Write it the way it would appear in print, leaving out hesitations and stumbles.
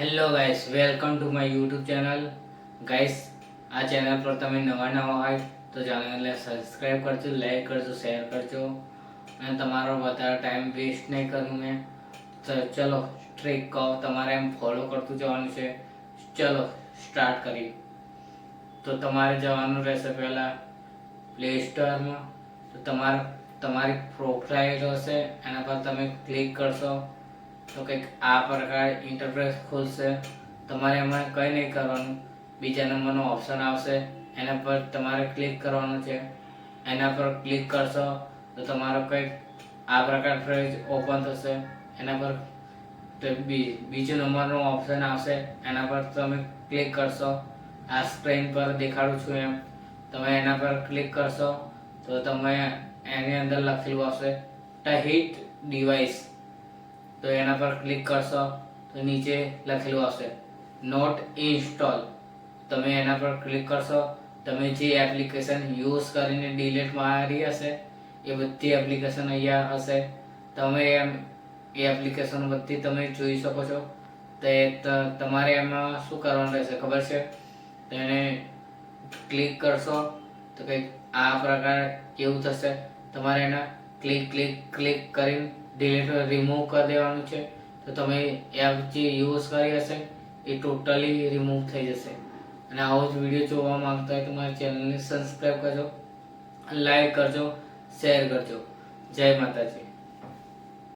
Hello guys, welcome to my YouTube channel. Guys, આ channel પર તમે નવા હોય તો ચેનલને સબસ્ક્રાઈબ કરજો, લાઈક કરજો, શેર કરજો અને તમારો વધારે ટાઈમ વેસ્ટ નહીં કરું મેં. તો ચલો ટ્રીક કહો, તમારે એમ ફોલો કરતું જવાનું છે. ચલો સ્ટાર્ટ કરીએ. તો તમારે જવાનું રહેશે પહેલાં પ્લે સ્ટોરમાં. તો તમારી પ્રોફાઇલ હશે, એના પર તમે ક્લિક કરશો તો કંઈક આ પ્રકાર ઇન્ટરફેસ ખુલશે. તમારે એમાં કંઈ નહીં કરવાનું, બીજા નંબરનો ઓપ્શન આવશે, એના પર તમારે ક્લિક કરવાનું છે. એના પર ક્લિક કરશો તો તમારો કંઈક આ પ્રકાર પેજ ઓપન થશે. એના પર બીજો નંબરનો ઓપ્શન આવશે, એના પર તમે ક્લિક કરશો. આ સ્ક્રીન પર દેખાડું છું એમ તમે એના પર ક્લિક કરશો તો તમે એની અંદર લખેલું આવશે હિટ ડિવાઇસ. તો એના પર ક્લિક કરશો તો નીચે લખેલું આવશે નોટ ઇન્સ્ટોલ. તમે એના પર ક્લિક કરશો. તમે જે એપ્લિકેશન યુઝ કરીને ડિલીટ મારી હશે એ બધી એપ્લિકેશન અહીંયા હશે. તમે એ એપ્લિકેશન બધી તમે જોઈ શકો છો. તો તમારે એમાં શું કરવાનું રહેશે ખબર છે? તો એને ક્લિક કરશો તો કંઈક આ પ્રકાર કેવું થશે. તમારે એના ક્લિક ક્લિક ક્લિક કરીને ડિલીટ રિમૂવ કરી દેવાનું છે. તો તમે એપ જે યુઝ કરી હશે એ ટોટલી રિમૂવ થઈ જશે. અને આવો જ વિડીયો જોવા માંગતા હોય તો મારી ચેનલને સબસ્ક્રાઈબ કરજો, લાઈક કરજો, શેર કરજો. જય માતાજી.